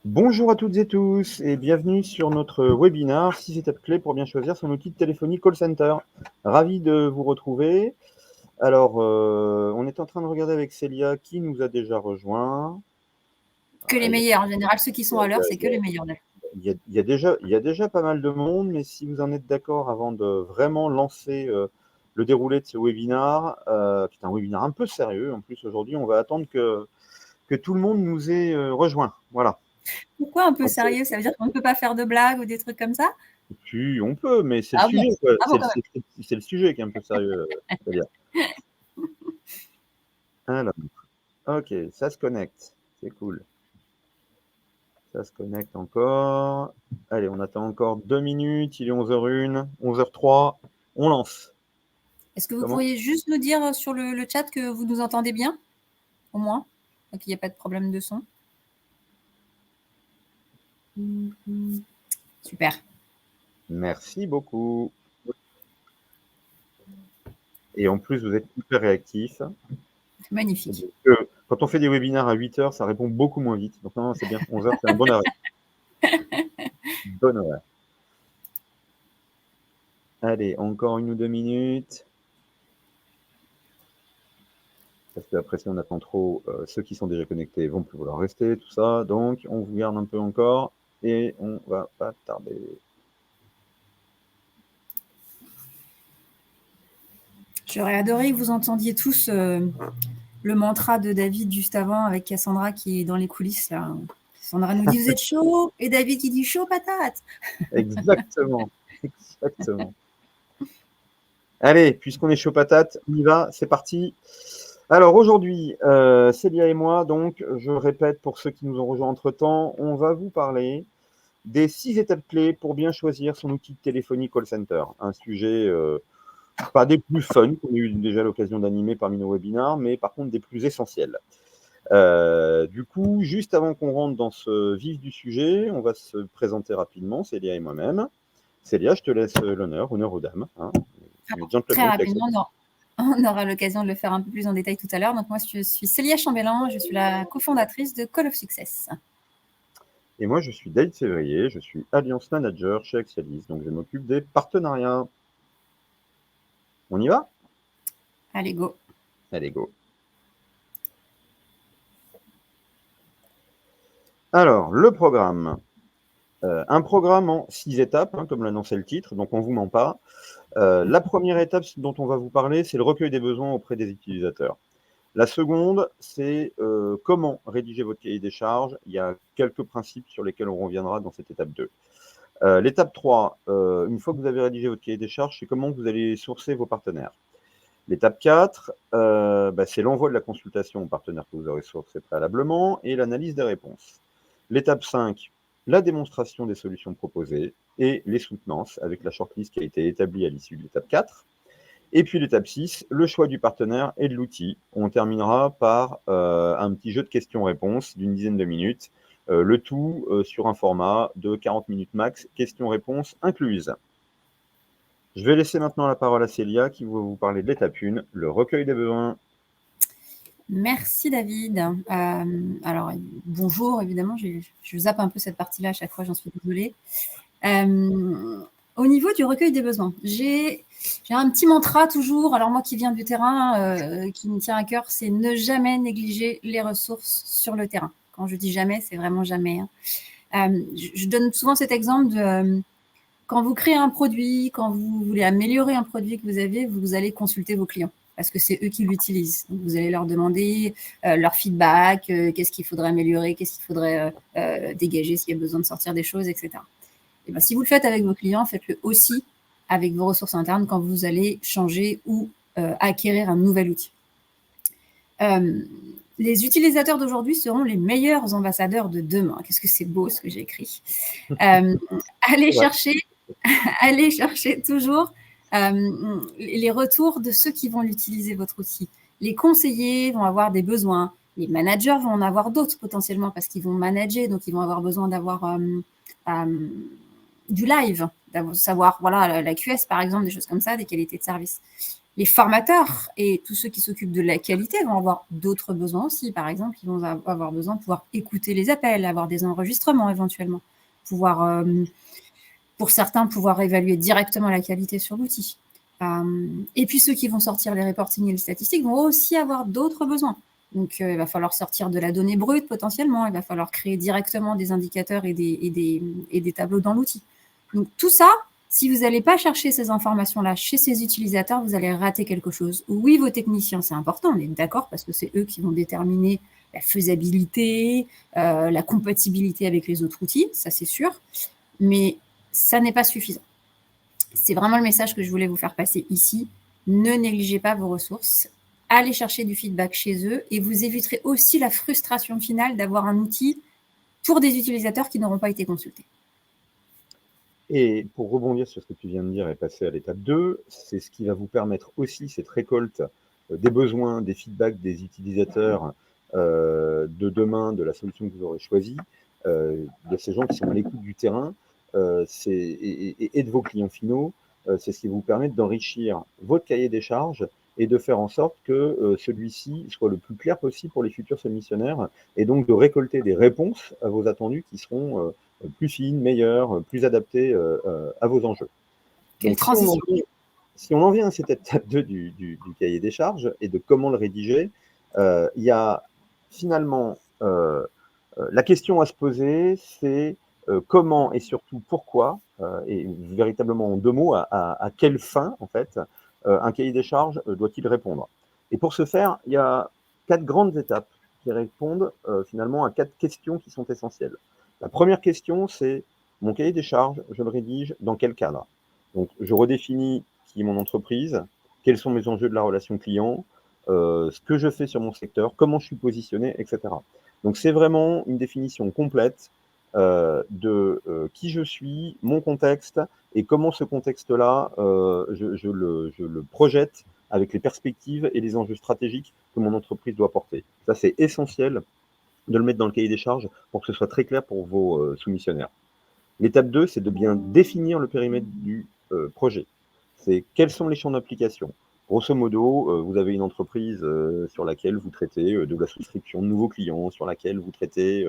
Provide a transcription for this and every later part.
Bonjour à toutes et tous et bienvenue sur notre webinaire 6 étapes clés pour bien choisir son outil de téléphonie call center. Ravi de vous retrouver. Alors, on est en train de regarder avec Célia qui nous a déjà rejoint. Que les meilleurs, en général, ceux qui sont à l'heure, c'est que les meilleurs. Il y a déjà pas mal de monde, mais si vous en êtes d'accord, avant de vraiment lancer le déroulé de ce webinaire, qui est un webinaire un peu sérieux, en plus aujourd'hui, on va attendre que tout le monde nous ait rejoint. Voilà. Pourquoi un peu sérieux? Ça veut dire qu'on ne peut pas faire de blagues ou des trucs comme ça? Si, on peut, mais c'est le Ah bon? sujet, quoi. Ah bon, quand C'est le sujet qui est un peu sérieux, c'est-à-dire. Alors, ok, ça se connecte, c'est cool. Ça se connecte encore. Allez, on attend encore 2 minutes, il est 11h01, 11h03, on lance. Est-ce que vous Comment? pourriez juste nous dire sur le chat que vous nous entendez bien, au moins, qu'il n'y a pas de problème de son? Super. Merci beaucoup. Et en plus, vous êtes hyper réactifs. Magnifique. Quand on fait des webinaires à 8h, ça répond beaucoup moins vite. Donc non, c'est bien, 11h, c'est un bon arrêt. Bon horaire. Allez, encore 1 ou 2 minutes. Parce qu'après, si on attend trop, ceux qui sont déjà connectés vont plus vouloir rester, tout ça. Donc, on vous garde un peu encore et on va pas tarder. J'aurais adoré que vous entendiez tous le mantra de David juste avant avec Cassandra qui est dans les coulisses. Là. Cassandra nous dit « Vous êtes chaud ?» et David qui dit « Chaud patate !» Exactement. Exactement. Allez, puisqu'on est chaud patate, on y va, c'est parti. Alors aujourd'hui, Célia et moi, donc, je répète pour ceux qui nous ont rejoints entre-temps, on va vous parler des 6 étapes clés pour bien choisir son outil de téléphonie call center. Un sujet pas des plus fun qu'on a eu déjà l'occasion d'animer parmi nos webinaires, mais par contre des plus essentiels. Du coup, juste avant qu'on rentre dans ce vif du sujet, on va se présenter rapidement, Célia et moi-même. Célia, je te laisse l'honneur, honneur aux dames. Hein. Très rapidement, on aura l'occasion de le faire un peu plus en détail tout à l'heure. Donc moi, je suis Célia Chambellan, je suis la cofondatrice de Call of Success. Et moi, je suis Dave Février, je suis Alliance Manager chez Axialis, donc je m'occupe des partenariats. On y va? Allez, go. Allez, go. Alors, le programme. Un programme en 6 étapes, hein, comme l'annonçait le titre, donc on ne vous ment pas. La première étape dont on va vous parler, c'est le recueil des besoins auprès des utilisateurs. La seconde, c'est comment rédiger votre cahier des charges. Il y a quelques principes sur lesquels on reviendra dans cette étape 2. L'étape 3, une fois que vous avez rédigé votre cahier des charges, c'est comment vous allez sourcer vos partenaires. L'étape 4, c'est l'envoi de la consultation aux partenaires que vous aurez sourcés préalablement et l'analyse des réponses. L'étape 5, la démonstration des solutions proposées et les soutenances avec la shortlist qui a été établie à l'issue de l'étape 4. Et puis l'étape 6, le choix du partenaire et de l'outil. On terminera par un petit jeu de questions-réponses d'une dizaine de minutes, le tout sur un format de 40 minutes max, questions-réponses incluses. Je vais laisser maintenant la parole à Célia qui va vous parler de l'étape 1, le recueil des besoins. Merci David. Alors, bonjour, évidemment, je zappe un peu cette partie-là à chaque fois, j'en suis désolée. Au niveau du recueil des besoins, j'ai un petit mantra toujours, alors moi qui viens du terrain, qui me tient à cœur, c'est ne jamais négliger les ressources sur le terrain. Quand je dis jamais, c'est vraiment jamais. Hein. Je donne souvent cet exemple de quand vous créez un produit, quand vous voulez améliorer un produit que vous avez, vous allez consulter vos clients parce que c'est eux qui l'utilisent. Donc, vous allez leur demander leur feedback, qu'est-ce qu'il faudrait améliorer, qu'est-ce qu'il faudrait dégager s'il y a besoin de sortir des choses, etc. Et ben, si vous le faites avec vos clients, faites-le aussi avec vos ressources internes quand vous allez changer ou acquérir un nouvel outil. Les utilisateurs d'aujourd'hui seront les meilleurs ambassadeurs de demain. Qu'est-ce que c'est beau ce que j'ai écrit. Allez chercher toujours les retours de ceux qui vont l'utiliser, votre outil. Les conseillers vont avoir des besoins. Les managers vont en avoir d'autres potentiellement parce qu'ils vont manager, donc ils vont avoir besoin d'avoir du live, savoir, voilà, la QS par exemple, des choses comme ça, des qualités de service. Les formateurs et tous ceux qui s'occupent de la qualité vont avoir d'autres besoins aussi. Par exemple, ils vont avoir besoin de pouvoir écouter les appels, avoir des enregistrements éventuellement, pouvoir, pour certains, pouvoir évaluer directement la qualité sur l'outil. Et puis ceux qui vont sortir les reportings et les statistiques vont aussi avoir d'autres besoins. Donc, il va falloir sortir de la donnée brute potentiellement, il va falloir créer directement des indicateurs et des tableaux dans l'outil. Donc, tout ça, si vous n'allez pas chercher ces informations-là chez ces utilisateurs, vous allez rater quelque chose. Oui, vos techniciens, c'est important, on est d'accord, parce que c'est eux qui vont déterminer la faisabilité, la compatibilité avec les autres outils, ça c'est sûr, mais ça n'est pas suffisant. C'est vraiment le message que je voulais vous faire passer ici. Ne négligez pas vos ressources. Allez chercher du feedback chez eux et vous éviterez aussi la frustration finale d'avoir un outil pour des utilisateurs qui n'auront pas été consultés. Et pour rebondir sur ce que tu viens de dire et passer à l'étape 2, c'est ce qui va vous permettre aussi cette récolte des besoins, des feedbacks des utilisateurs de demain, de la solution que vous aurez choisie, de ces gens qui sont à l'écoute du terrain et de vos clients finaux. C'est ce qui vous permet d'enrichir votre cahier des charges et de faire en sorte que celui-ci soit le plus clair possible pour les futurs soumissionnaires et donc de récolter des réponses à vos attendus qui seront plus fines, meilleures, plus adaptées à vos enjeux. Quelle Donc, transition! si on en vient à cette étape 2 du cahier des charges et de comment le rédiger, il y a finalement la question à se poser, c'est comment et surtout pourquoi, et véritablement en 2 mots, à quelle fin, en fait, un cahier des charges doit-il répondre? Et pour ce faire, il y a 4 grandes étapes qui répondent finalement à 4 questions qui sont essentielles. La première question, c'est mon cahier des charges, je le rédige dans quel cadre? Donc, je redéfinis qui est mon entreprise, quels sont mes enjeux de la relation client, ce que je fais sur mon secteur, comment je suis positionné, etc. Donc, c'est vraiment une définition complète de qui je suis, mon contexte et comment ce contexte-là, je le projette avec les perspectives et les enjeux stratégiques que mon entreprise doit porter. Ça, c'est essentiel de le mettre dans le cahier des charges pour que ce soit très clair pour vos soumissionnaires. L'étape 2, c'est de bien définir le périmètre du projet. C'est quels sont les champs d'application. Grosso modo, vous avez une entreprise sur laquelle vous traitez de la souscription de nouveaux clients, sur laquelle vous traitez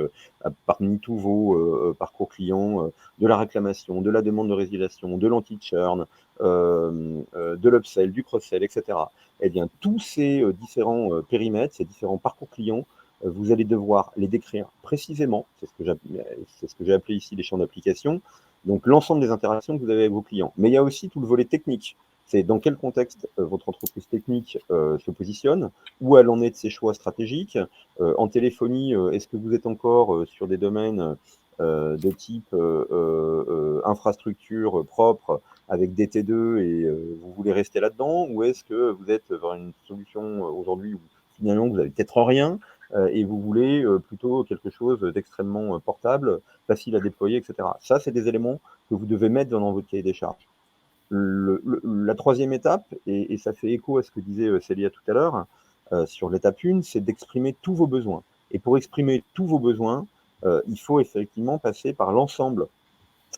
parmi tous vos parcours clients de la réclamation, de la demande de résiliation, de l'anti-churn, de l'upsell, du cross-sell, etc. Eh bien, tous ces différents périmètres, ces différents parcours clients, vous allez devoir les décrire précisément, c'est ce que j'ai appelé ici les champs d'application, donc l'ensemble des interactions que vous avez avec vos clients. Mais il y a aussi tout le volet technique, c'est dans quel contexte votre entreprise technique se positionne, où elle en est de ses choix stratégiques. En téléphonie, est-ce que vous êtes encore sur des domaines de type infrastructure propre avec DT2 et vous voulez rester là-dedans, ou est-ce que vous êtes vers une solution aujourd'hui où finalement vous n'avez peut-être rien et vous voulez plutôt quelque chose d'extrêmement portable, facile à déployer, etc. Ça, c'est des éléments que vous devez mettre dans votre cahier des charges. La troisième étape, et ça fait écho à ce que disait Célia tout à l'heure, sur l'étape 1, c'est d'exprimer tous vos besoins. Et pour exprimer tous vos besoins, il faut effectivement passer par l'ensemble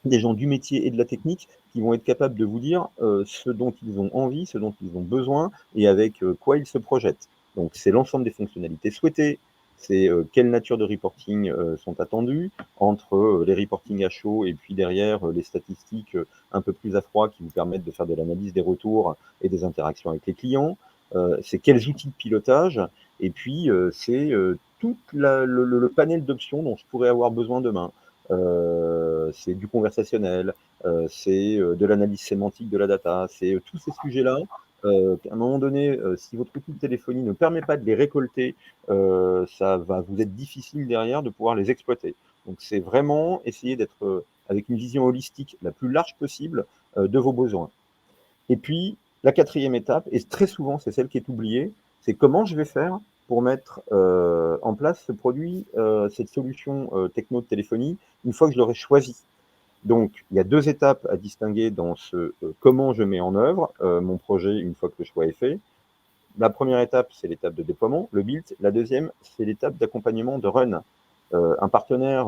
des gens du métier et de la technique qui vont être capables de vous dire ce dont ils ont envie, ce dont ils ont besoin et avec quoi ils se projettent. Donc, c'est l'ensemble des fonctionnalités souhaitées, c'est quelle nature de reporting sont attendues, entre les reporting à chaud et puis derrière les statistiques un peu plus à froid qui vous permettent de faire de l'analyse des retours et des interactions avec les clients, c'est quels outils de pilotage, et puis c'est tout le panel d'options dont je pourrais avoir besoin demain. C'est du conversationnel, c'est de l'analyse sémantique de la data, c'est tous ces sujets-là. À un moment donné, si votre outil de téléphonie ne permet pas de les récolter, ça va vous être difficile derrière de pouvoir les exploiter. Donc c'est vraiment essayer d'être avec une vision holistique la plus large possible de vos besoins. Et puis, la quatrième étape, et très souvent c'est celle qui est oubliée, c'est comment je vais faire pour mettre en place ce produit, cette solution techno de téléphonie, une fois que je l'aurai choisi. Donc, il y a 2 étapes à distinguer dans ce comment je mets en œuvre mon projet une fois que le choix est fait. La première étape, c'est l'étape de déploiement, le build. La deuxième, c'est l'étape d'accompagnement de run. Un partenaire,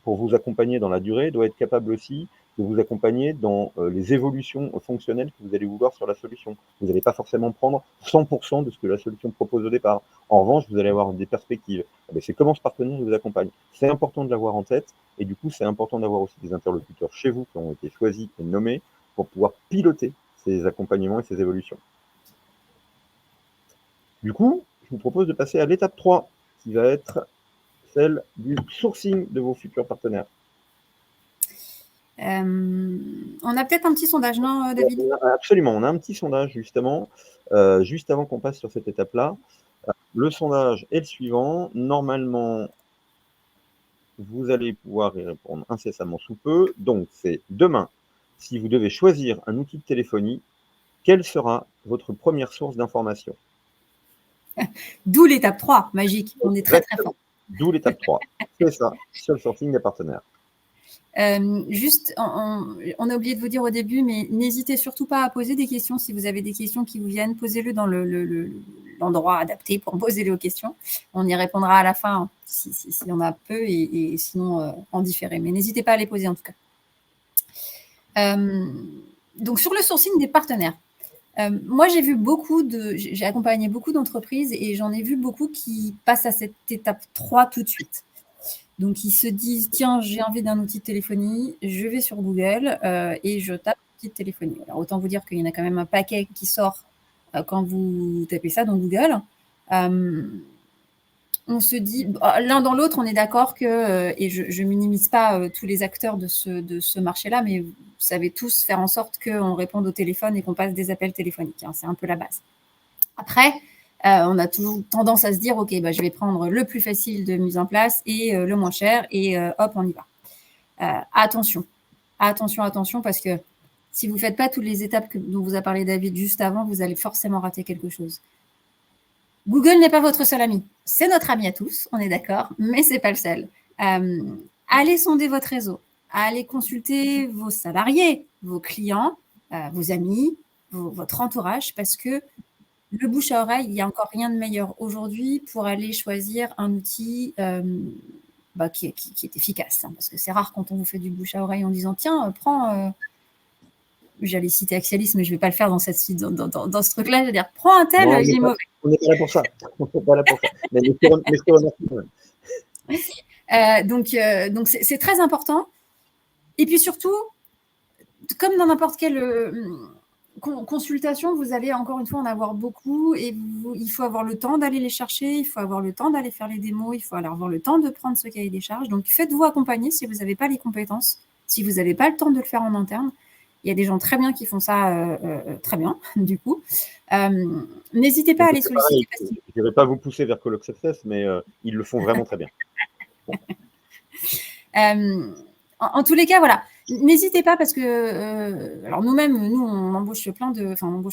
pour vous accompagner dans la durée, doit être capable aussi de vous accompagner dans les évolutions fonctionnelles que vous allez vouloir sur la solution. Vous n'allez pas forcément prendre 100% de ce que la solution propose au départ. En revanche, vous allez avoir des perspectives. C'est comment ce partenaire vous accompagne. C'est important de l'avoir en tête, et du coup, c'est important d'avoir aussi des interlocuteurs chez vous qui ont été choisis et nommés pour pouvoir piloter ces accompagnements et ces évolutions. Du coup, je vous propose de passer à l'étape 3, qui va être celle du sourcing de vos futurs partenaires. On a peut-être un petit sondage, non, David? Absolument, on a un petit sondage justement, juste avant qu'on passe sur cette étape-là. Le sondage est le suivant. Normalement, vous allez pouvoir y répondre incessamment sous peu. Donc, c'est demain, si vous devez choisir un outil de téléphonie, quelle sera votre première source d'information? D'où l'étape 3, magique. On est très, très fort. D'où l'étape 3. C'est ça, sur le sourcing des partenaires. Juste, on a oublié de vous dire au début, mais n'hésitez surtout pas à poser des questions. Si vous avez des questions qui vous viennent, posez-le dans l'endroit adapté pour poser les questions. On y répondra à la fin si on a peu et sinon en différé. Mais n'hésitez pas à les poser en tout cas. Donc sur le sourcing des partenaires, moi j'ai accompagné beaucoup d'entreprises et j'en ai vu beaucoup qui passent à cette étape 3 tout de suite. Donc, ils se disent, tiens, j'ai envie d'un outil de téléphonie, je vais sur Google et je tape outil de téléphonie. Alors, autant vous dire qu'il y en a quand même un paquet qui sort quand vous tapez ça dans Google. On se dit, l'un dans l'autre, on est d'accord que, et je ne minimise pas tous les acteurs de ce marché-là, mais vous savez tous faire en sorte qu'on réponde au téléphone et qu'on passe des appels téléphoniques. Hein, c'est un peu la base. Après, on a toujours tendance à se dire, OK, je vais prendre le plus facile de mise en place et le moins cher et hop, on y va. Attention, parce que si vous ne faites pas toutes les étapes dont vous a parlé David juste avant, vous allez forcément rater quelque chose. Google n'est pas votre seul ami. C'est notre ami à tous, on est d'accord, mais ce n'est pas le seul. Allez sonder votre réseau. Allez consulter vos salariés, vos clients, vos amis, votre entourage, parce que le bouche à oreille, il n'y a encore rien de meilleur aujourd'hui pour aller choisir un outil qui est efficace. Hein, parce que c'est rare quand on vous fait du bouche à oreille en disant tiens, prends. J'allais citer Axialis, mais je ne vais pas le faire dans ce truc-là. Je vais dire prends un tel, il est mauvais. On n'est pas là pour ça. On n'est pas là pour ça. Mais je te remercie quand même. Donc c'est très important. Et puis surtout, comme dans n'importe quelle consultation, vous allez encore une fois en avoir beaucoup et il faut avoir le temps d'aller les chercher, il faut avoir le temps d'aller faire les démos, il faut avoir le temps de prendre ce cahier des charges. Donc, faites-vous accompagner si vous n'avez pas les compétences, si vous n'avez pas le temps de le faire en interne. Il y a des gens très bien qui font ça très bien, du coup. N'hésitez pas à les solliciter. Je ne vais pas vous pousser vers Colloq Success, mais ils le font vraiment très bien. En tous les cas, voilà. N'hésitez pas parce que, alors nous-mêmes, on embauche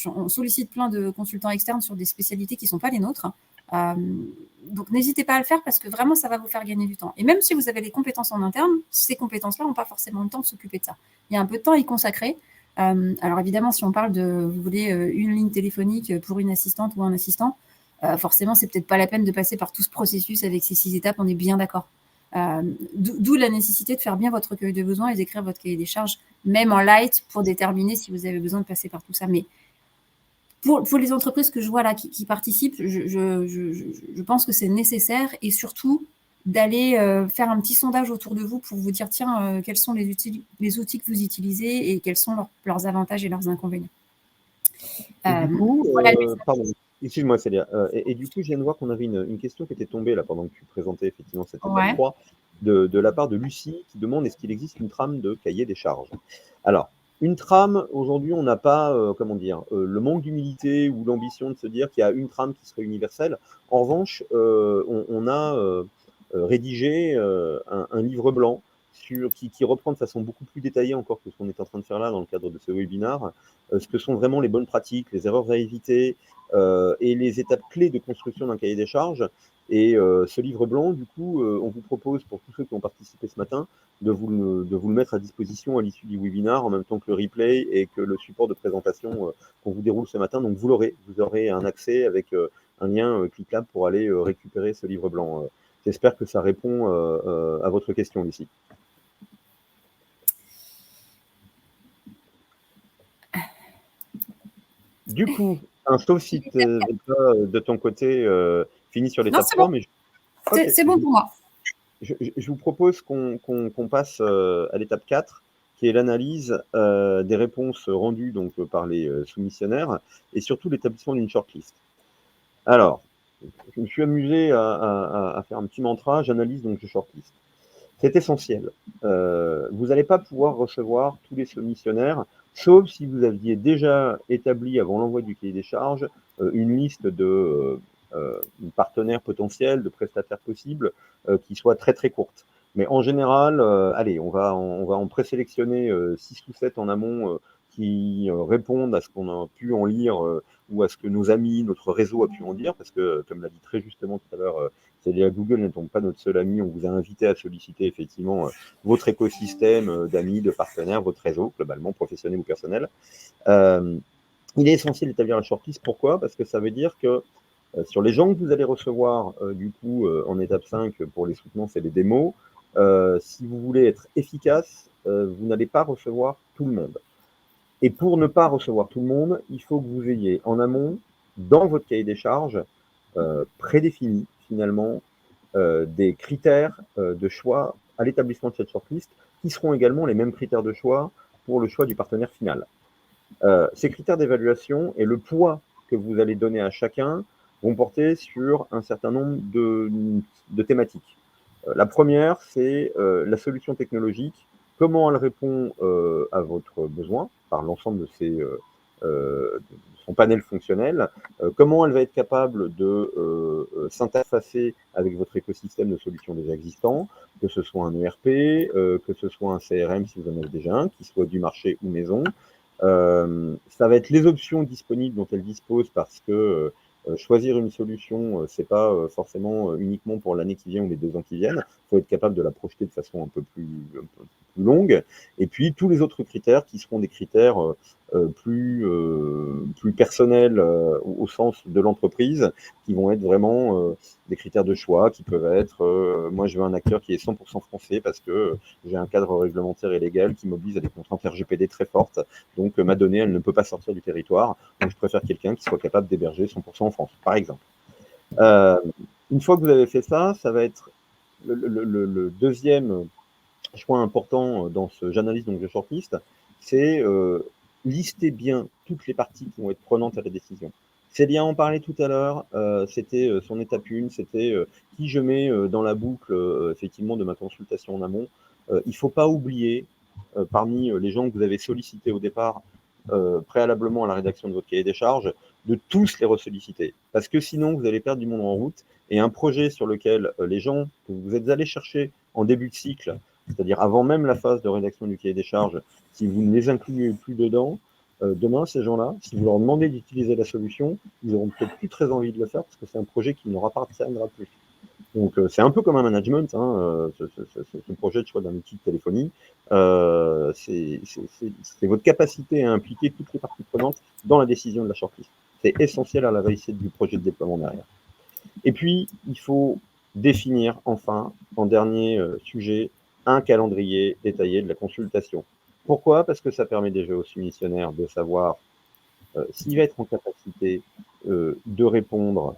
on sollicite plein de consultants externes sur des spécialités qui ne sont pas les nôtres. Donc, n'hésitez pas à le faire parce que vraiment, ça va vous faire gagner du temps. Et même si vous avez des compétences en interne, ces compétences-là n'ont pas forcément le temps de s'occuper de ça. Il y a un peu de temps à y consacrer. Alors, évidemment, si on parle vous voulez une ligne téléphonique pour une assistante ou un assistant, forcément, c'est peut-être pas la peine de passer par tout ce processus avec ces 6 étapes, on est bien d'accord. D'où la nécessité de faire bien votre recueil de besoins et d'écrire votre cahier des charges, même en light, pour déterminer si vous avez besoin de passer par tout ça. Mais pour les entreprises que je vois là qui participent, je pense que c'est nécessaire et surtout d'aller faire un petit sondage autour de vous pour vous dire tiens, quels sont les outils que vous utilisez et quels sont leurs avantages et leurs inconvénients. Du coup, pardon. Excuse-moi, Célia. Et du coup, je viens de voir qu'on avait une question qui était tombée là pendant que tu présentais effectivement cette étape 3 de la part de Lucie qui demande est-ce qu'il existe une trame de cahier des charges. Alors, une trame, aujourd'hui, on n'a pas, le manque d'humilité ou l'ambition de se dire qu'il y a une trame qui serait universelle. En revanche, on a rédigé un livre blanc qui reprend de façon beaucoup plus détaillée encore que ce qu'on est en train de faire là dans le cadre de ce webinaire, ce que sont vraiment les bonnes pratiques, les erreurs à éviter et les étapes clés de construction d'un cahier des charges. Et ce livre blanc, du coup, on vous propose, pour tous ceux qui ont participé ce matin, de vous le mettre à disposition à l'issue du webinaire, en même temps que le replay et que le support de présentation qu'on vous déroule ce matin. Donc, vous aurez un accès avec un lien cliquable pour aller récupérer ce livre blanc. J'espère que ça répond à votre question, Lucie. Du coup, sauf si tu n'es pas de ton côté fini sur Non, l'étape c'est 3, bon. mais ok, C'est bon pour moi. je vous propose qu'on passe à l'étape 4, qui est l'analyse des réponses rendues donc, par les soumissionnaires et surtout l'établissement d'une shortlist. Alors, je me suis amusé à faire un petit mantra, j'analyse donc je shortlist. C'est essentiel. Vous n'allez pas pouvoir recevoir tous les soumissionnaires, sauf si vous aviez déjà établi avant l'envoi du cahier des charges une liste de partenaires potentiels, de prestataires possibles, qui soit très très courte. Mais en général, allez, on va en présélectionner 6 ou 7 en amont qui répondent à ce qu'on a pu en lire ou à ce que nos amis, notre réseau a pu en dire, parce que, comme l'a dit très justement tout à l'heure c'est-à-dire Google n'est donc pas notre seul ami, on vous a invité à solliciter effectivement votre écosystème d'amis, de partenaires, votre réseau, globalement professionnel ou personnel. Il est essentiel d'établir la shortlist. Pourquoi? Parce que ça veut dire que sur les gens que vous allez recevoir du coup en étape 5 pour les soutenances et les démos, si vous voulez être efficace, vous n'allez pas recevoir tout le monde. Et pour ne pas recevoir tout le monde, il faut que vous ayez en amont, dans votre cahier des charges, prédéfini finalement des critères de choix à l'établissement de cette shortlist qui seront également les mêmes critères de choix pour le choix du partenaire final. Ces critères d'évaluation et le poids que vous allez donner à chacun vont porter sur un certain nombre de thématiques. La première, c'est la solution technologique, comment elle répond à votre besoin par l'ensemble de son panel fonctionnel, comment elle va être capable de s'interfacer avec votre écosystème de solutions déjà existants, que ce soit un ERP, que ce soit un CRM si vous en avez déjà un, qui soit du marché ou maison. Ça va être les options disponibles dont elle dispose parce que choisir une solution, c'est pas forcément uniquement pour l'année qui vient ou les 2 ans qui viennent. Il faut être capable de la projeter de façon un peu plus longue. Et puis tous les autres critères qui seront des critères plus personnels au sens de l'entreprise, qui vont être vraiment des critères de choix, qui peuvent être moi je veux un acteur qui est 100% français parce que j'ai un cadre réglementaire et légal qui m'oblige à des contraintes RGPD très fortes. Donc ma donnée, elle ne peut pas sortir du territoire. Donc je préfère quelqu'un qui soit capable d'héberger 100% en France, par exemple. Une fois que vous avez fait ça, ça va être le deuxième choix important dans ce j'analyse donc je shortlist, c'est lister bien toutes les parties qui vont être prenantes à la décision. Célia en parlait tout à l'heure, c'était son étape 1, c'était qui je mets dans la boucle effectivement de ma consultation en amont. Il ne faut pas oublier parmi les gens que vous avez sollicités au départ préalablement à la rédaction de votre cahier des charges, de tous les ressolliciter. Parce que sinon, vous allez perdre du monde en route. Et un projet sur lequel les gens que vous êtes allés chercher en début de cycle, c'est-à-dire avant même la phase de rédaction du cahier des charges, si vous ne les incluez plus dedans, demain, ces gens-là, si vous leur demandez d'utiliser la solution, ils n'auront peut-être plus très envie de le faire parce que c'est un projet qui ne leur appartiendra plus. Donc, c'est un peu comme un management, hein, ce projet de choix d'un outil de téléphonie. C'est votre capacité à impliquer toutes les parties prenantes dans la décision de la shortlist. C'est essentiel à la réussite du projet de déploiement derrière. Et puis, il faut définir, enfin, en dernier sujet, un calendrier détaillé de la consultation. Pourquoi? Parce que ça permet déjà aux soumissionnaires de savoir s'il va être en capacité de répondre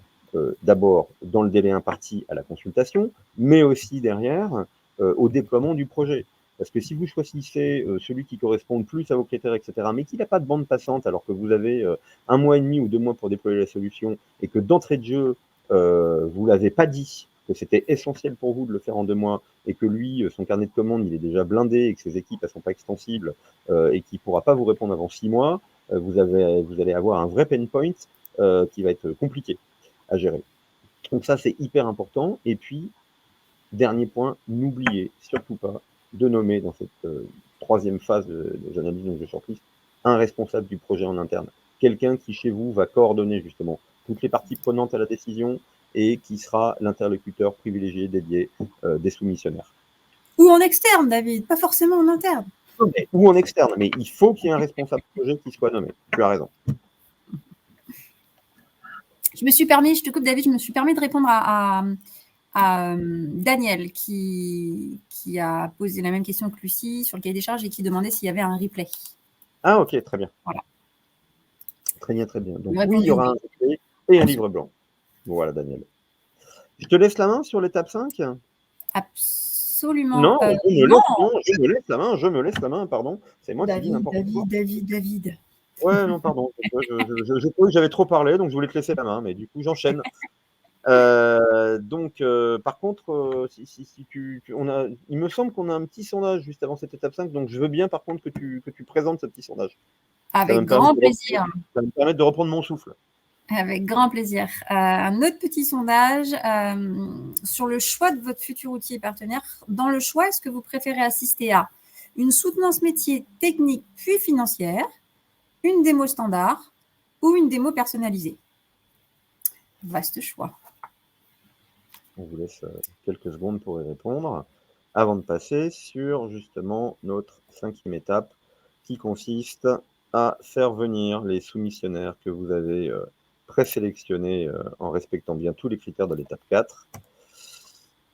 d'abord dans le délai imparti à la consultation, mais aussi derrière au déploiement du projet. Parce que si vous choisissez celui qui correspond le plus à vos critères, etc., mais qu'il n'a pas de bande passante alors que vous avez 1 mois et demi ou 2 mois pour déployer la solution et que d'entrée de jeu, vous ne l'avez pas dit, que c'était essentiel pour vous de le faire en 2 mois et que lui, son carnet de commandes, il est déjà blindé et que ses équipes ne sont pas extensibles et qu'il ne pourra pas vous répondre avant 6 mois, vous allez avoir un vrai pain point qui va être compliqué à gérer. Donc ça, c'est hyper important. Et puis, dernier point, n'oubliez surtout pas de nommer dans cette troisième phase des analyses de shortlist un responsable du projet en interne. Quelqu'un qui, chez vous, va coordonner justement toutes les parties prenantes à la décision et qui sera l'interlocuteur privilégié dédié des soumissionnaires. Ou en externe, David, pas forcément en interne. Ou en externe, mais il faut qu'il y ait un responsable projet qui soit nommé. Tu as raison. Je te coupe David, je me suis permis de répondre à Daniel qui a posé la même question que Lucie sur le cahier des charges et qui demandait s'il y avait un replay. Ah ok, très bien. Voilà. Très bien, très bien. Donc Ouais, oui, il y aura un recueil et un livre blanc. Voilà, Daniel. Je te laisse la main sur l'étape 5? Absolument. Non, je me Non, laisse, non, je me laisse la main, pardon. C'est moi qui dis n'importe quoi. David. Ouais, non, pardon. Je trouvais que j'avais trop parlé, donc je voulais te laisser la main, mais du coup, j'enchaîne. Donc, par contre, si il me semble qu'on a un petit sondage juste avant cette étape 5, donc je veux bien, par contre, que tu présentes ce petit sondage. Ça va Avec me permettre grand plaisir. ça va me permettre de reprendre mon souffle. Avec grand plaisir. Un autre petit sondage sur le choix de votre futur outil et partenaire. Dans le choix, est-ce que vous préférez assister à une soutenance métier technique puis financière, une démo standard ou une démo personnalisée? Vaste choix. On vous laisse quelques secondes pour y répondre avant de passer sur justement notre 5e étape qui consiste à faire venir les soumissionnaires que vous avez présélectionnés en respectant bien tous les critères de l'étape 4.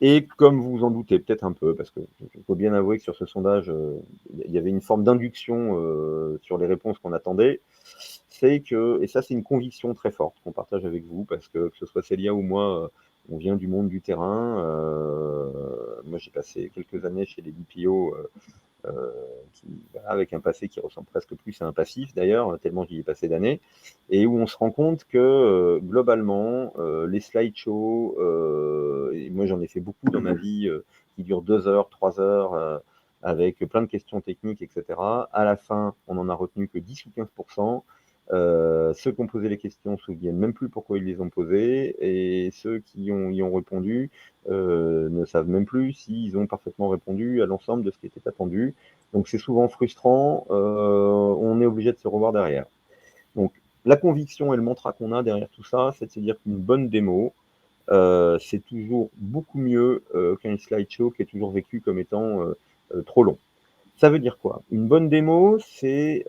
Et comme vous vous en doutez peut-être un peu, parce qu'il faut bien avouer que sur ce sondage, il y avait une forme d'induction sur les réponses qu'on attendait, c'est que, et ça c'est une conviction très forte qu'on partage avec vous, parce que ce soit Célia ou moi, on vient du monde du terrain. Moi j'ai passé quelques années chez les BPO, avec un passé qui ressemble presque plus à un passif d'ailleurs, tellement j'y ai passé d'années, et où on se rend compte que globalement, les slideshows, et moi j'en ai fait beaucoup dans ma vie, qui durent 2 heures, 3 heures, avec plein de questions techniques, etc. À la fin, on n'en a retenu que 10 ou 15%. Ceux qui ont posé les questions ne se souviennent même plus pourquoi ils les ont posées, et ceux qui y ont répondu ne savent même plus s'ils ont parfaitement répondu à l'ensemble de ce qui était attendu. Donc c'est souvent frustrant, on est obligé de se revoir derrière. Donc la conviction et le mantra qu'on a derrière tout ça, c'est de se dire qu'une bonne démo, c'est toujours beaucoup mieux qu'un slideshow qui est toujours vécu comme étant trop long. Ça veut dire quoi? Une bonne démo, c'est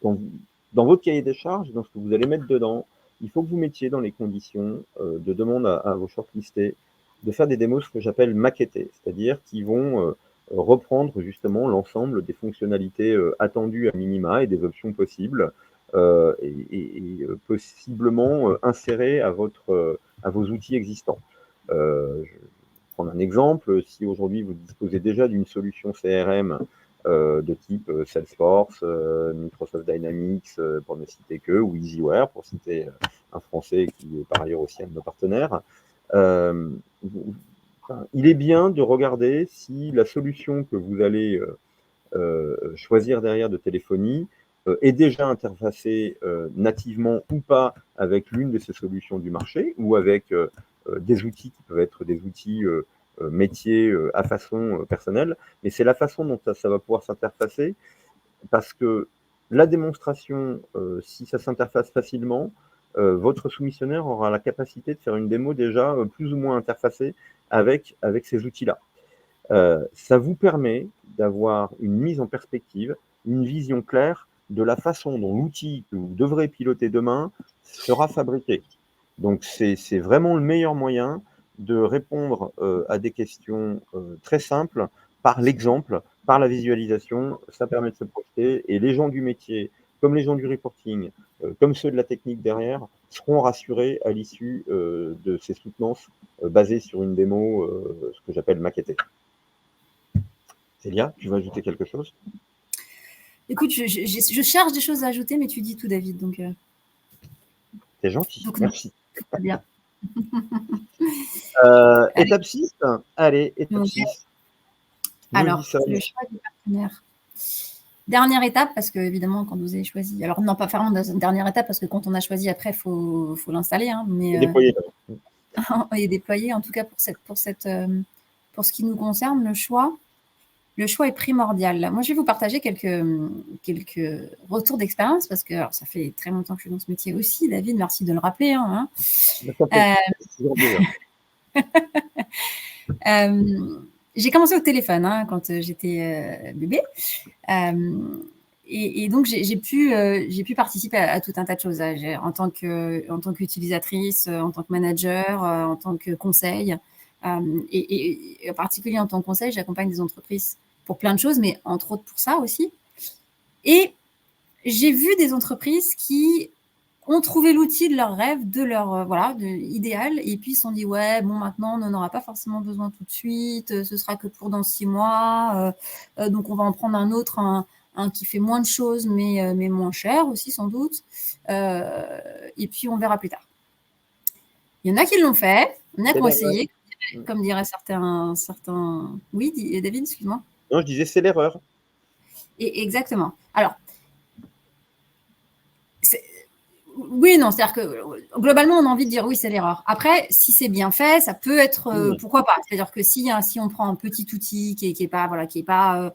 dans votre cahier des charges, dans ce que vous allez mettre dedans, il faut que vous mettiez dans les conditions de demande à vos shortlistés de faire des démos, ce que j'appelle maquettées, c'est-à-dire qui vont reprendre justement l'ensemble des fonctionnalités attendues à minima et des options possibles, et possiblement insérées à vos outils existants. Je vais prendre un exemple. Si aujourd'hui vous disposez déjà d'une solution CRM de type Salesforce, Microsoft Dynamics, pour ne citer que, ou EasyWare, pour citer un français qui est par ailleurs aussi un de nos partenaires, il est bien de regarder si la solution que vous allez choisir derrière de téléphonie est déjà interfacée nativement ou pas avec l'une de ces solutions du marché, ou avec des outils qui peuvent être des outils métiers à façon personnelle, mais c'est la façon dont ça va pouvoir s'interfacer, parce que la démonstration, si ça s'interface facilement, votre soumissionnaire aura la capacité de faire une démo déjà plus ou moins interfacée avec ces outils-là. Ça vous permet d'avoir une mise en perspective, une vision claire de la façon dont l'outil que vous devrez piloter demain sera fabriqué. Donc c'est vraiment le meilleur moyen de répondre à des questions très simples par l'exemple, par la visualisation. Ça permet de se projeter, et les gens du métier, comme les gens du reporting, comme ceux de la technique derrière, seront rassurés à l'issue de ces soutenances basées sur une démo, ce que j'appelle maquettée. Célia, tu veux ajouter quelque chose? Écoute, je cherche des choses à ajouter, mais tu dis tout, David. Donc, c'est gentil, donc merci. Très bien. Étape 6. Allez, étape 6. Alors, le choix du partenaire. Dernière étape, parce que évidemment, quand vous avez choisi, alors non, pas vraiment une dernière étape, parce que quand on a choisi, après, il faut l'installer. Hein, mais déployer. Et déployer, en tout cas pour ce qui nous concerne, le choix est primordial. Moi, je vais vous partager quelques retours d'expérience, parce que alors, ça fait très longtemps que je suis dans ce métier aussi, David, merci de le rappeler. Hein. J'ai commencé au téléphone quand j'étais bébé. Et donc, j'ai pu participer à tout un tas de choses en tant qu'utilisatrice, en tant que manager, en tant que conseil. Et en particulier en tant que conseil, j'accompagne des entreprises pour plein de choses, mais entre autres pour ça aussi. Et j'ai vu des entreprises qui ont trouvé l'outil de leur rêve, de leur idéal, et puis ils se sont dit ouais, bon, maintenant on n'en aura pas forcément besoin tout de suite, ce sera que pour dans 6 mois, donc on va en prendre un autre, un qui fait moins de choses, mais moins cher aussi sans doute, et puis on verra plus tard. Il y en a qui l'ont fait, il y en a qui ont essayé, comme diraient certains. Oui, David, excuse-moi. Non, je disais c'est l'erreur. Et exactement. Alors, oui, non, c'est-à-dire que globalement, on a envie de dire oui, c'est l'erreur. Après, si c'est bien fait, ça peut être pourquoi pas. C'est-à-dire que si on prend un petit outil qui est pas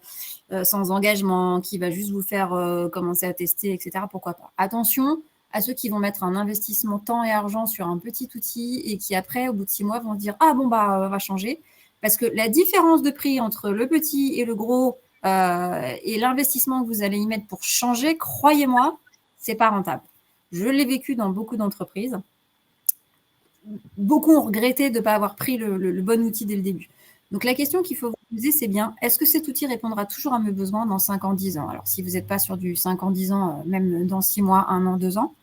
sans engagement, qui va juste vous faire commencer à tester, etc., pourquoi pas. Attention à ceux qui vont mettre un investissement temps et argent sur un petit outil et qui après, au bout de 6 mois, vont dire ah bon bah on va changer, parce que la différence de prix entre le petit et le gros et l'investissement que vous allez y mettre pour changer, croyez-moi, c'est pas rentable. Je l'ai vécu dans beaucoup d'entreprises. Beaucoup ont regretté de ne pas avoir pris le bon outil dès le début. Donc, la question qu'il faut vous poser, c'est bien, est-ce que cet outil répondra toujours à mes besoins dans 5 ans, 10 ans? Alors, si vous n'êtes pas sur du 5 ans, 10 ans, même dans 6 mois, 1 an, 2 ans,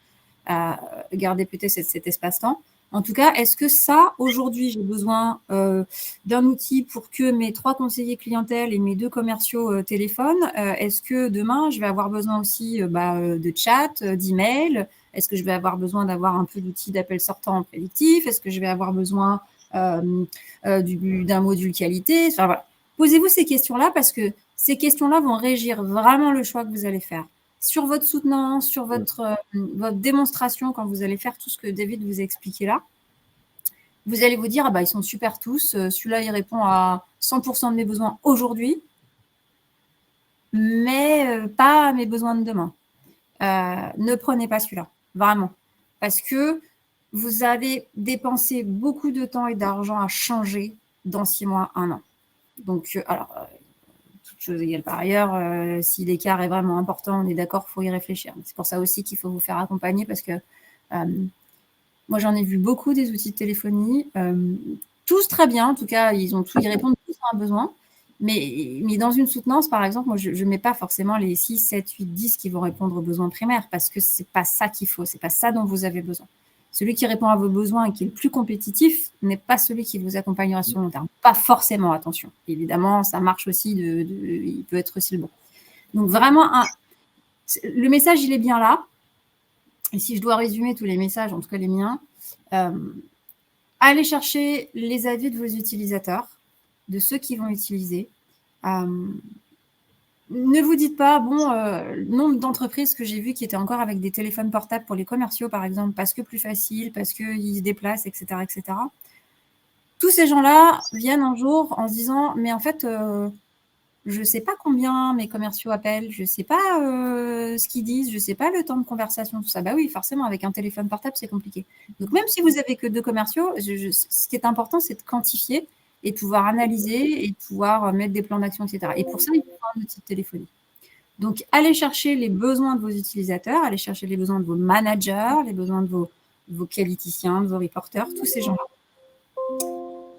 gardez peut-être cet espace-temps. En tout cas, est-ce que ça, aujourd'hui, j'ai besoin d'un outil pour que mes 3 conseillers clientèle et mes 2 commerciaux téléphonent? Est-ce que demain, je vais avoir besoin aussi de chat, d'email? Est-ce que je vais avoir besoin d'avoir un peu d'outils d'appel sortant prédictif? Est-ce que je vais avoir besoin d'un module qualité? Enfin, voilà. Posez-vous ces questions-là parce que ces questions-là vont régir vraiment le choix que vous allez faire. Sur votre soutenance, sur votre démonstration, quand vous allez faire tout ce que David vous a expliqué là, vous allez vous dire, ah bah, ils sont super tous, celui-là, il répond à 100% de mes besoins aujourd'hui, mais pas à mes besoins de demain. Ne prenez pas celui-là, vraiment. Parce que vous avez dépensé beaucoup de temps et d'argent à changer dans 6 mois, 1 an. Donc, alors, toute chose égale par ailleurs, si l'écart est vraiment important, on est d'accord, il faut y réfléchir. C'est pour ça aussi qu'il faut vous faire accompagner parce que moi, j'en ai vu beaucoup des outils de téléphonie, tous très bien, en tout cas, ils répondent tous à un besoin. Mais dans une soutenance, par exemple, moi, je ne mets pas forcément les 6, 7, 8, 10 qui vont répondre aux besoins primaires parce que ce n'est pas ça qu'il faut, ce n'est pas ça dont vous avez besoin. Celui qui répond à vos besoins et qui est le plus compétitif n'est pas celui qui vous accompagnera sur le long terme. Pas forcément, attention. Évidemment, ça marche aussi, il peut être aussi le bon. Donc vraiment, le message, il est bien là. Et si je dois résumer tous les messages, en tout cas les miens, allez chercher les avis de vos utilisateurs, de ceux qui vont utiliser. Ne vous dites pas, bon, le nombre d'entreprises que j'ai vues qui étaient encore avec des téléphones portables pour les commerciaux, par exemple, parce que plus facile, parce qu'ils se déplacent, etc., etc. Tous ces gens-là viennent un jour en se disant, mais en fait, je ne sais pas combien mes commerciaux appellent, je ne sais pas ce qu'ils disent, je ne sais pas le temps de conversation, tout ça. Bah oui, forcément, avec un téléphone portable, c'est compliqué. Donc, même si vous n'avez que 2 commerciaux, ce qui est important, c'est de quantifier et de pouvoir analyser et de pouvoir mettre des plans d'action, etc. Et pour ça, il faut un outil de téléphonie. Donc, allez chercher les besoins de vos utilisateurs, allez chercher les besoins de vos managers, les besoins de vos qualiticiens, de vos reporters, tous ces gens-là.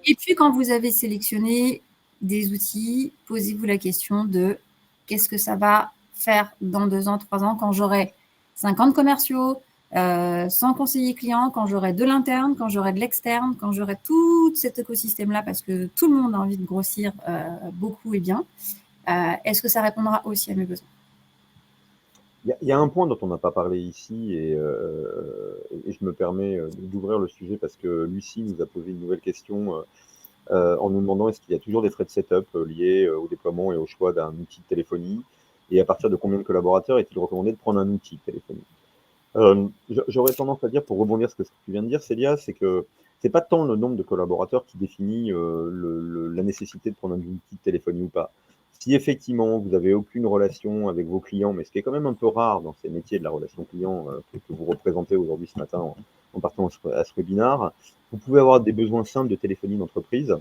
Et puis, quand vous avez sélectionné des outils, posez-vous la question de qu'est-ce que ça va faire dans 2 ans, 3 ans, quand j'aurai 50 commerciaux, 100 conseillers clients, quand j'aurai de l'interne, quand j'aurai de l'externe, quand j'aurai tout cet écosystème-là, parce que tout le monde a envie de grossir beaucoup et bien, est-ce que ça répondra aussi à mes besoins? Il y a un point dont on n'a pas parlé ici et je me permets d'ouvrir le sujet parce que Lucie nous a posé une nouvelle question en nous demandant est-ce qu'il y a toujours des frais de setup liés au déploiement et au choix d'un outil de téléphonie et à partir de combien de collaborateurs est-il recommandé de prendre un outil de téléphonie. J'aurais tendance à dire, pour rebondir sur ce que tu viens de dire, Célia, c'est que c'est pas tant le nombre de collaborateurs qui définit la nécessité de prendre un outil de téléphonie ou pas. Si effectivement vous n'avez aucune relation avec vos clients, mais ce qui est quand même un peu rare dans ces métiers de la relation client que vous représentez aujourd'hui ce matin en partant à ce webinaire, vous pouvez avoir des besoins simples de téléphonie d'entreprise,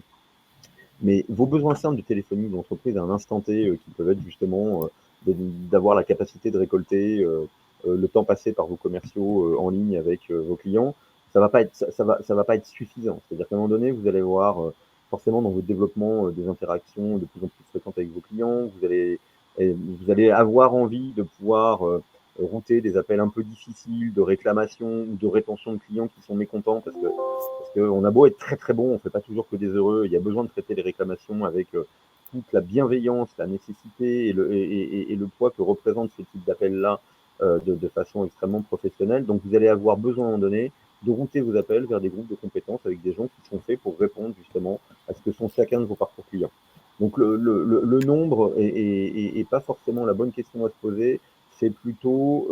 mais vos besoins simples de téléphonie d'entreprise à un instant T, qui peuvent être justement d'avoir la capacité de récolter le temps passé par vos commerciaux en ligne avec vos clients, ça va pas être suffisant. C'est-à-dire qu'à un moment donné, vous allez voir forcément dans votre développement des interactions de plus en plus fréquentes avec vos clients, vous allez avoir envie de pouvoir router des appels un peu difficiles de réclamation ou de rétention de clients qui sont mécontents parce qu'on a beau être très très bon, on ne fait pas toujours que des heureux. Il y a besoin de traiter les réclamations avec toute la bienveillance, la nécessité et le poids que représente ce type d'appel-là de façon extrêmement professionnelle. Donc vous allez avoir besoin à un moment donné de router vos appels vers des groupes de compétences avec des gens qui sont faits pour répondre justement à ce que sont chacun de vos parcours clients. Donc le nombre est pas forcément la bonne question à se poser, c'est plutôt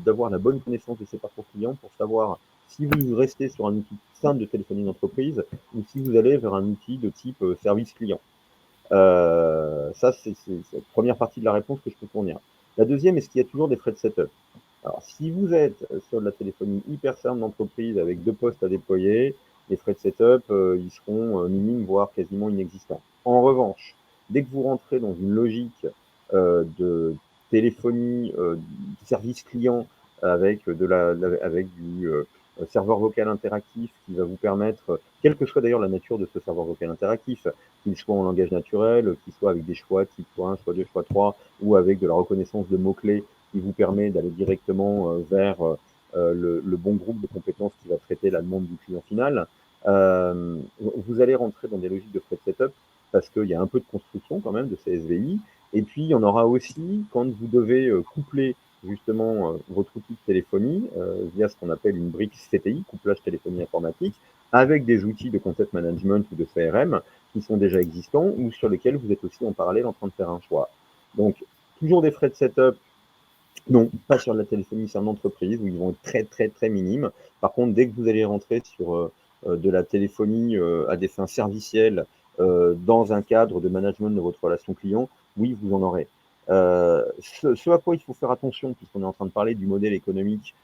d'avoir la bonne connaissance de ces parcours clients pour savoir si vous restez sur un outil simple de téléphonie d'entreprise ou si vous allez vers un outil de type service client. Ça, c'est la première partie de la réponse que je peux fournir. La deuxième, est-ce qu'il y a toujours des frais de setup? Alors, si vous êtes sur de la téléphonie hyper simple d'entreprise avec 2 postes à déployer, les frais de setup, ils seront minimes, voire quasiment inexistants. En revanche, dès que vous rentrez dans une logique de téléphonie, service client avec du serveur vocal interactif qui va vous permettre, quelle que soit d'ailleurs la nature de ce serveur vocal interactif, qu'il soit en langage naturel, qu'il soit avec des choix type choix 1, choix 2, choix 3, ou avec de la reconnaissance de mots-clés qui vous permet d'aller directement vers le bon groupe de compétences qui va traiter la demande du client final. Vous allez rentrer dans des logiques de frais de setup parce qu'il y a un peu de construction quand même de ces SVI. Et puis, il y en aura aussi quand vous devez coupler justement votre outil de téléphonie via ce qu'on appelle une brique CTI, couplage téléphonie informatique, avec des outils de content management ou de CRM qui sont déjà existants ou sur lesquels vous êtes aussi en parallèle en train de faire un choix. Donc, toujours des frais de setup. Non, pas sur la téléphonie, c'est en entreprise où ils vont être très très très minimes. Par contre, dès que vous allez rentrer sur de la téléphonie à des fins servicielles dans un cadre de management de votre relation client, oui, vous en aurez. Ce à quoi il faut faire attention, puisqu'on est en train de parler du modèle économique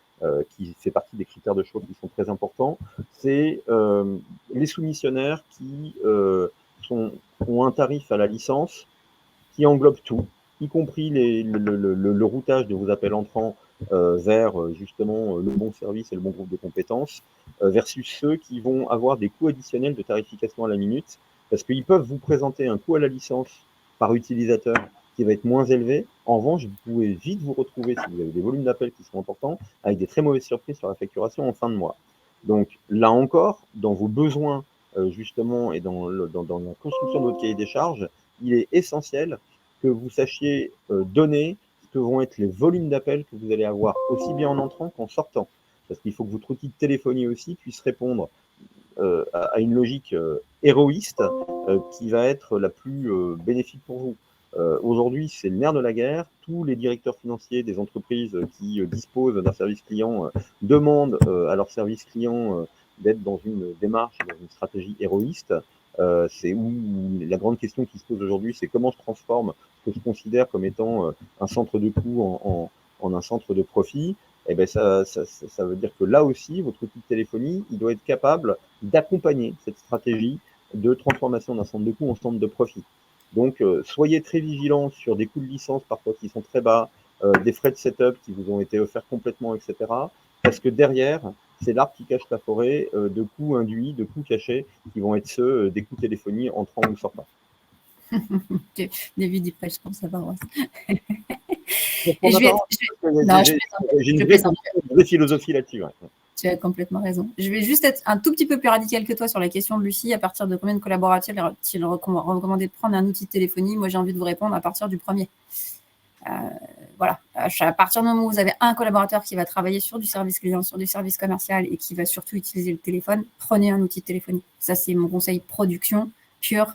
qui fait partie des critères de choix qui sont très importants, c'est les soumissionnaires qui ont un tarif à la licence qui englobe tout, y compris le routage de vos appels entrants vers justement le bon service et le bon groupe de compétences, versus ceux qui vont avoir des coûts additionnels de tarification à la minute, parce qu'ils peuvent vous présenter un coût à la licence par utilisateur qui va être moins élevé. En revanche, vous pouvez vite vous retrouver, si vous avez des volumes d'appels qui sont importants, avec des très mauvaises surprises sur la facturation en fin de mois. Donc là encore, dans vos besoins justement et dans la construction de votre cahier des charges, il est essentiel que vous sachiez donner ce que vont être les volumes d'appels que vous allez avoir aussi bien en entrant qu'en sortant. Parce qu'il faut que votre outil de téléphonie aussi puisse répondre à une logique héroïste qui va être la plus bénéfique pour vous. Aujourd'hui, c'est le nerf de la guerre. Tous les directeurs financiers des entreprises qui disposent d'un service client demandent à leur service client d'être dans une démarche, dans une stratégie héroïste. C'est où la grande question qui se pose aujourd'hui, c'est comment je transforme ce que je considère comme étant un centre de coût en un centre de profit. Et ben ça veut dire que là aussi, votre outil de téléphonie, il doit être capable d'accompagner cette stratégie de transformation d'un centre de coût en centre de profit. Donc, soyez très vigilants sur des coûts de licence parfois qui sont très bas, des frais de setup qui vous ont été offerts complètement, etc. Parce que derrière, c'est l'arbre qui cache la forêt de coûts induits, de coûts cachés, qui vont être ceux des coûts téléphonie entrant ou sortant. Début du prêche pour sa paroisse. J'ai une vraie philosophie là-dessus. Ouais. Tu as complètement raison. Je vais juste être un tout petit peu plus radical que toi sur la question de Lucie. À partir de combien de collaborateurs est-il recommandé de prendre un outil de téléphonie? Moi, j'ai envie de vous répondre à partir du premier. Voilà. À partir du moment où vous avez un collaborateur qui va travailler sur du service client, sur du service commercial et qui va surtout utiliser le téléphone, prenez un outil de téléphonie. Ça, c'est mon conseil production pur.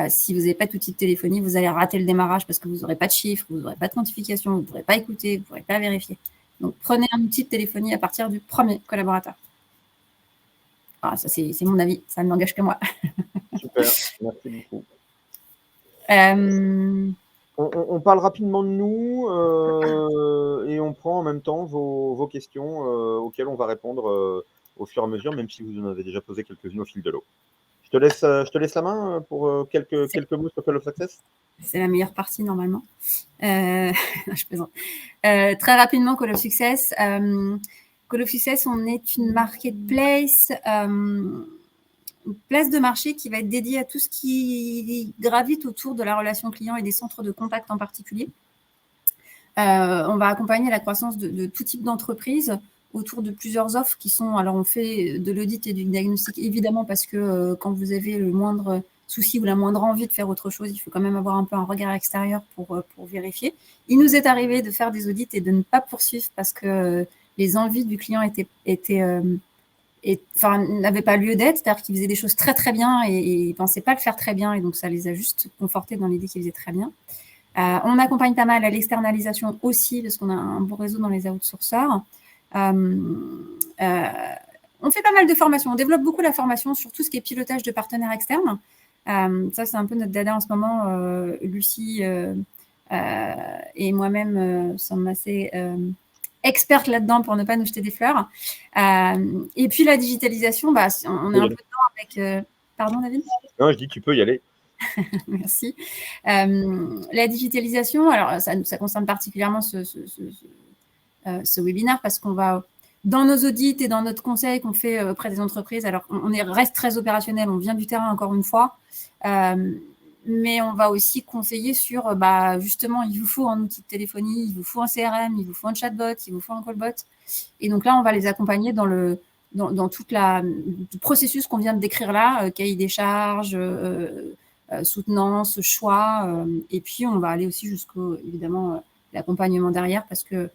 Si vous n'avez pas d'outil de téléphonie, vous allez rater le démarrage parce que vous n'aurez pas de chiffres, vous n'aurez pas de quantification, vous ne pourrez pas écouter, vous ne pourrez pas vérifier. Donc, prenez un outil de téléphonie à partir du premier collaborateur. Ah, ça, c'est mon avis. Ça ne m'engage que moi. Super. Merci beaucoup. On parle rapidement de nous et on prend en même temps vos questions auxquelles on va répondre au fur et à mesure, même si vous en avez déjà posé quelques-unes au fil de l'eau. Je te laisse la main pour quelques mots sur Call of Success. C'est la meilleure partie normalement. Je plaisante. Très rapidement, Call of Success. Call of Success, on est une marketplace, une place de marché qui va être dédiée à tout ce qui gravite autour de la relation client et des centres de contact en particulier. On va accompagner la croissance de tout type d'entreprise autour de plusieurs offres qui sont… Alors, on fait de l'audit et du diagnostic, évidemment, parce que quand vous avez le moindre souci ou la moindre envie de faire autre chose, il faut quand même avoir un peu un regard extérieur pour vérifier. Il nous est arrivé de faire des audits et de ne pas poursuivre parce que les envies du client n'avaient pas lieu d'être, c'est-à-dire qu'ils faisaient des choses très très bien et ils ne pensaient pas le faire très bien, et donc ça les a juste confortés dans l'idée qu'ils faisaient très bien. On accompagne pas mal à l'externalisation aussi, parce qu'on a un bon réseau dans les outsourceurs. On fait pas mal de formations. On développe beaucoup la formation sur tout ce qui est pilotage de partenaires externes. Ça, c'est un peu notre dada en ce moment. Lucie et moi-même sommes assez expertes là-dedans pour ne pas nous jeter des fleurs. Et puis la digitalisation, on est un peu dedans avec… Pardon, David ? Non, je dis tu peux y aller. Merci. La digitalisation, alors ça concerne particulièrement ce webinaire parce qu'on va, dans nos audits et dans notre conseil qu'on fait auprès des entreprises, alors on reste très opérationnel, on vient du terrain encore une fois, mais on va aussi conseiller sur, justement, il vous faut un outil de téléphonie, il vous faut un CRM, il vous faut un chatbot, il vous faut un callbot. Et donc là, on va les accompagner dans toute le processus qu'on vient de décrire là, cahier des charges, soutenance, choix, et puis on va aller aussi jusqu'au, évidemment, l'accompagnement derrière, parce que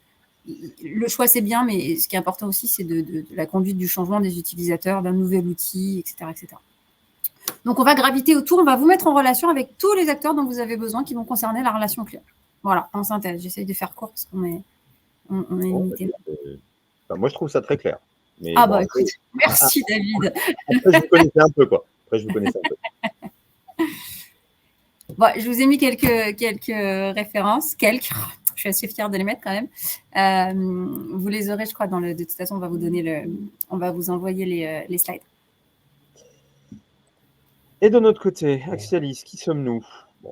le choix c'est bien, mais ce qui est important aussi, c'est de la conduite du changement des utilisateurs, d'un nouvel outil, etc., etc. Donc on va graviter autour, on va vous mettre en relation avec tous les acteurs dont vous avez besoin qui vont concerner la relation client. Voilà, en synthèse, j'essaye de faire court parce qu'on est limité. Moi, je trouve ça très clair. Mais écoute, merci David. Après, je vous connaissais un peu, quoi. Je vous ai mis quelques références, je suis assez fière de les mettre quand même. Vous les aurez, je crois, de toute façon, on va vous envoyer les slides. Et de notre côté, Axialis, qui sommes-nous ?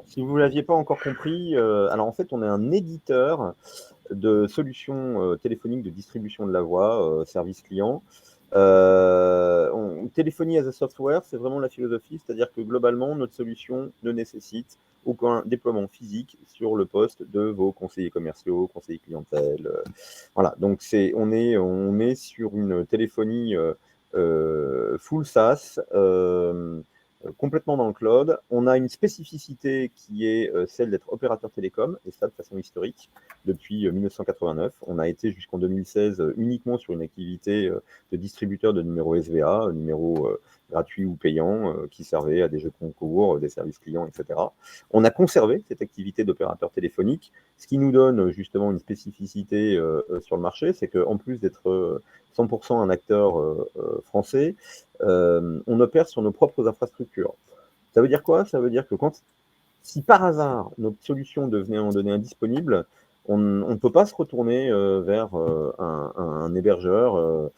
Si vous ne l'aviez pas encore compris, alors en fait, on est un éditeur de solutions téléphoniques de distribution de la voix, service client. Téléphonie as a software, c'est vraiment la philosophie, c'est-à-dire que globalement, notre solution ne nécessite aucun déploiement physique sur le poste de vos conseillers commerciaux, conseillers clientèle. Voilà, donc on est sur une téléphonie full SaaS, complètement dans le cloud. On a une spécificité qui est celle d'être opérateur télécom, et ça de façon historique, depuis 1989. On a été jusqu'en 2016 uniquement sur une activité de distributeur de numéros SVA, numéros gratuits ou payants, qui servaient à des jeux de concours, des services clients, etc. On a conservé cette activité d'opérateur téléphonique, ce qui nous donne justement une spécificité sur le marché, c'est qu'en plus d'être 100% un acteur français, on opère sur nos propres infrastructures. Ça veut dire quoi ? Ça veut dire que si par hasard notre solution devenait à un moment donné indisponible, on ne peut pas se retourner vers un hébergeur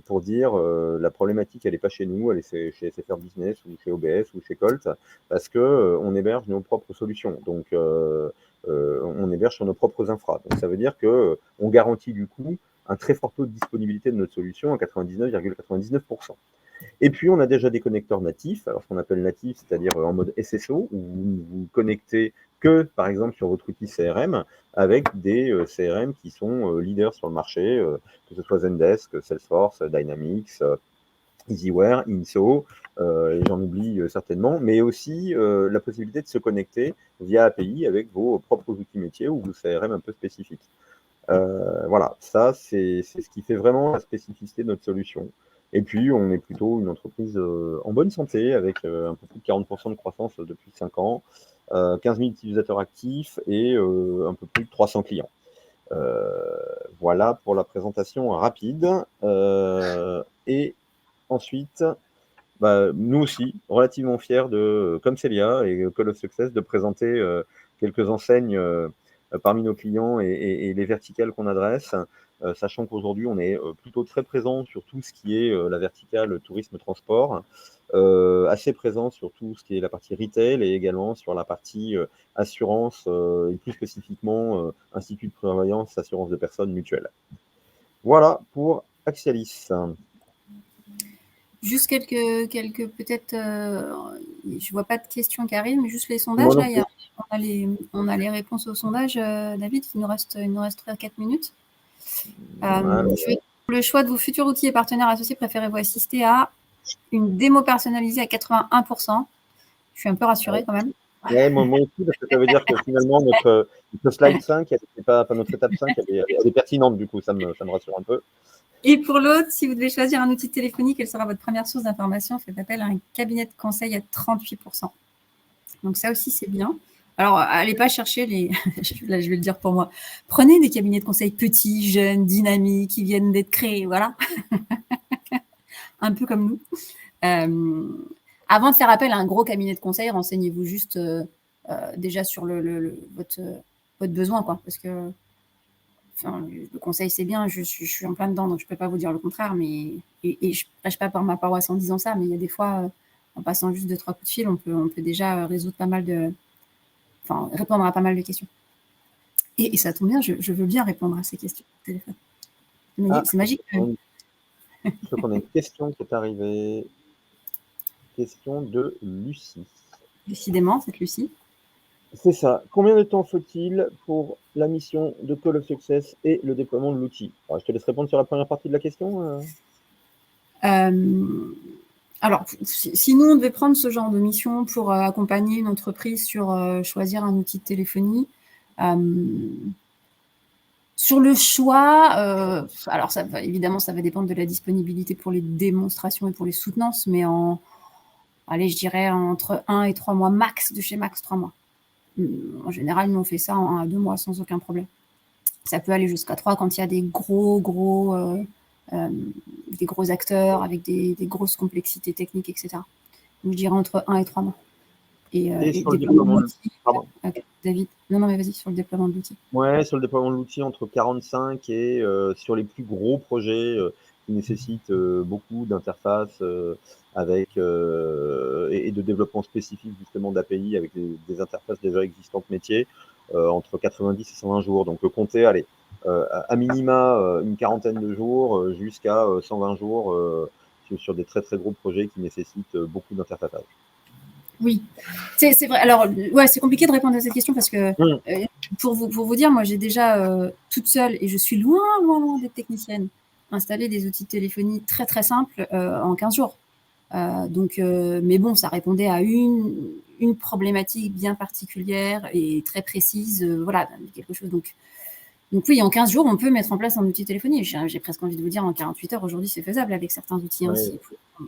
pour dire la problématique, elle n'est pas chez nous, elle est chez SFR Business ou chez OBS ou chez Colt, parce qu'on héberge nos propres solutions. Donc, on héberge sur nos propres infras. Donc, ça veut dire qu'on garantit du coup un très fort taux de disponibilité de notre solution à 99,99%. Et puis, on a déjà des connecteurs natifs, alors ce qu'on appelle natifs, c'est-à-dire en mode SSO, où vous ne vous connectez que, par exemple, sur votre outil CRM, avec des CRM qui sont leaders sur le marché, que ce soit Zendesk, Salesforce, Dynamics, Easyware, Inso, et j'en oublie certainement, mais aussi la possibilité de se connecter via API avec vos propres outils métiers ou vos CRM un peu spécifiques. Voilà, ça, c'est ce qui fait vraiment la spécificité de notre solution. Et puis, on est plutôt une entreprise en bonne santé, avec un peu plus de 40% de croissance depuis 5 ans, 15 000 utilisateurs actifs et un peu plus de 300 clients. Voilà pour la présentation rapide. Et ensuite, nous aussi, relativement fiers comme Celia et Call of Success, de présenter quelques enseignes parmi nos clients et les verticales qu'on adresse, sachant qu'aujourd'hui, on est plutôt très présent sur tout ce qui est la verticale tourisme-transport, assez présent sur tout ce qui est la partie retail et également sur la partie assurance et plus spécifiquement institut de prévoyance, assurance de personnes mutuelles. Voilà pour Axialis. Juste quelques peut-être, je vois pas de questions qui arrivent, mais juste les sondages, là, il y a on a les réponses au sondage, David. Il nous reste 4 minutes. Le choix de vos futurs outils et partenaires associés, préférez-vous assister à une démo personnalisée à 81%? Je suis un peu rassurée quand même. Ouais, moi aussi, parce que ça veut dire que finalement, notre slide 5, notre étape 5, elle est pertinente, du coup, ça me rassure un peu. Et pour l'autre, si vous devez choisir un outil de téléphonie, quelle sera votre première source d'information? Faites appel à un cabinet de conseil à 38%. Donc ça aussi, c'est bien. Alors, allez pas chercher les... Là, je vais le dire pour moi. Prenez des cabinets de conseil petits, jeunes, dynamiques, qui viennent d'être créés, voilà. Un peu comme nous. Avant de faire appel à un gros cabinet de conseil, renseignez-vous juste déjà sur votre besoin, quoi. Parce que le conseil, c'est bien, je suis en plein dedans, donc je ne peux pas vous dire le contraire, mais et je ne prêche pas par ma paroisse en disant ça, mais il y a des fois, en passant juste 2-3 coups de fil, on peut déjà résoudre répondre à pas mal de questions. Et ça tombe bien, je veux bien répondre à ces questions au téléphone. C'est magique. Je crois qu'on a une question qui est arrivée. Question de Lucie. Décidément, cette Lucie. C'est ça. Combien de temps faut-il pour la mission de Call of Success et le déploiement de l'outil? Je te laisse répondre sur la première partie de la question. Alors, si nous, on devait prendre ce genre de mission pour accompagner une entreprise sur choisir un outil de téléphonie, sur le choix, alors évidemment, ça va dépendre de la disponibilité pour les démonstrations et pour les soutenances, mais allez, je dirais entre 1 et 3 mois max, de chez max 3 mois. En général, nous, on fait ça en 1 à 2 mois sans aucun problème. Ça peut aller jusqu'à 3 quand il y a des gros acteurs avec des grosses complexités techniques, etc. Donc, je dirais entre 1 et 3 mois. Et sur le déploiement de l'outil, David, non, mais vas-y, sur le déploiement de l'outil. Ouais, sur le déploiement de l'outil, entre 45 et sur les plus gros projets qui nécessitent beaucoup d'interfaces avec et de développement spécifique justement d'API avec des interfaces déjà existantes métiers, entre 90 et 120 jours. Donc comptez, allez, à minima une quarantaine de jours jusqu'à 120 jours sur des très très gros projets qui nécessitent beaucoup d'interfaçage. Oui, c'est vrai. Alors, ouais, c'est compliqué de répondre à cette question parce que pour vous dire, moi, j'ai déjà toute seule, et je suis loin d'être technicienne, installé des outils de téléphonie très très simples en 15 jours. Mais bon, ça répondait à une problématique bien particulière et très précise, voilà, quelque chose. Donc oui, en 15 jours, on peut mettre en place un outil de téléphonie. J'ai presque envie de vous dire, en 48 heures, aujourd'hui, c'est faisable avec certains outils ainsi.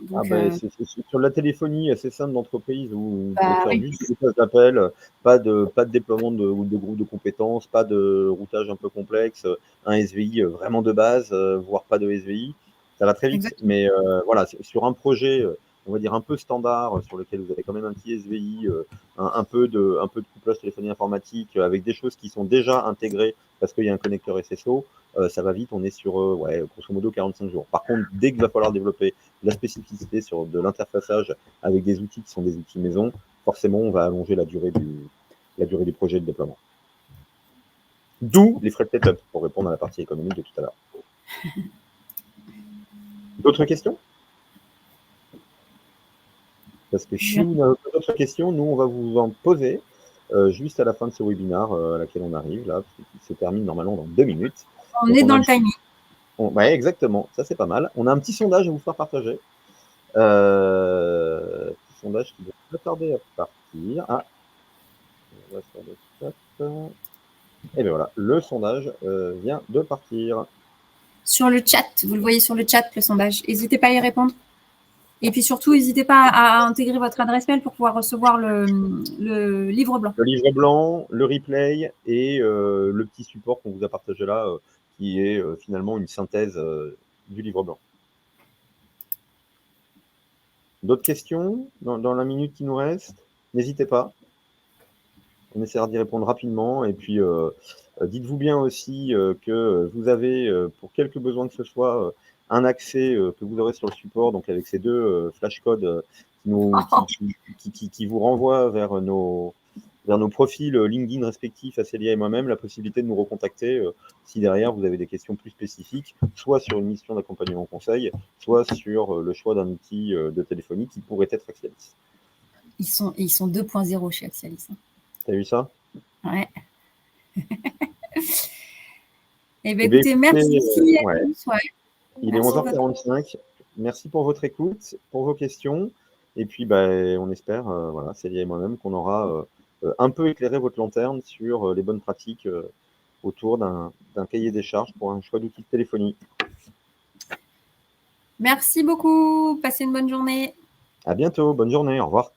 Donc, c'est sur la téléphonie assez simple d'entreprise où on peut faire juste des messages d'appel, pas de déploiement de groupes de compétences, pas de routage un peu complexe, un SVI vraiment de base, voire pas de SVI. Ça va très vite. Exactement. Mais voilà, sur un projet, on va dire un peu standard, sur lequel vous avez quand même un petit SVI, un peu de couplage téléphonie informatique, avec des choses qui sont déjà intégrées parce qu'il y a un connecteur SSO, ça va vite, on est sur grosso modo 45 jours. Par contre, dès qu'il va falloir développer de la spécificité sur de l'interfaçage avec des outils qui sont des outils maison, forcément, on va allonger la durée du projet de déploiement. D'où les frais de setup, pour répondre à la partie économique de tout à l'heure. D'autres questions? Parce que si vous n'avez pas d'autres questions, nous, on va vous en poser juste à la fin de ce webinaire à laquelle on arrive, là, qui se termine normalement dans 2 minutes. On est dans le timing. Ouais, exactement, ça c'est pas mal. On a un petit sondage à vous faire partager. Petit sondage qui doit pas tarder à partir. On va sur le chat. Et bien voilà, le sondage vient de partir. Sur le chat, vous le voyez sur le chat, le sondage. N'hésitez pas à y répondre. Et puis surtout, n'hésitez pas à intégrer votre adresse mail pour pouvoir recevoir le livre blanc. Le livre blanc, le replay et le petit support qu'on vous a partagé là, qui est finalement une synthèse du livre blanc. D'autres questions dans la minute qui nous reste? N'hésitez pas. On essaiera d'y répondre rapidement. Et puis, dites-vous bien aussi que vous avez, pour quelques besoins que ce soit, un accès que vous aurez sur le support, donc avec ces 2 flashcodes qui vous renvoient vers nos profils LinkedIn respectifs, Acélia et moi-même, la possibilité de nous recontacter si derrière vous avez des questions plus spécifiques, soit sur une mission d'accompagnement conseil, soit sur le choix d'un outil de téléphonie qui pourrait être Axialis. Ils sont 2.0 chez Axialis. T'as vu ça? Ouais. Eh bien, Eh bien, écoutez, écoutez, merci à ouais, tous. Ouais. il est Merci de votre 11h45. Merci pour votre écoute, pour vos questions. Et puis, bah, on espère, voilà, Célia et moi-même, qu'on aura un peu éclairé votre lanterne sur les bonnes pratiques autour d'un cahier des charges pour un choix d'outils de téléphonie. Merci beaucoup. Passez une bonne journée. À bientôt, bonne journée, au revoir.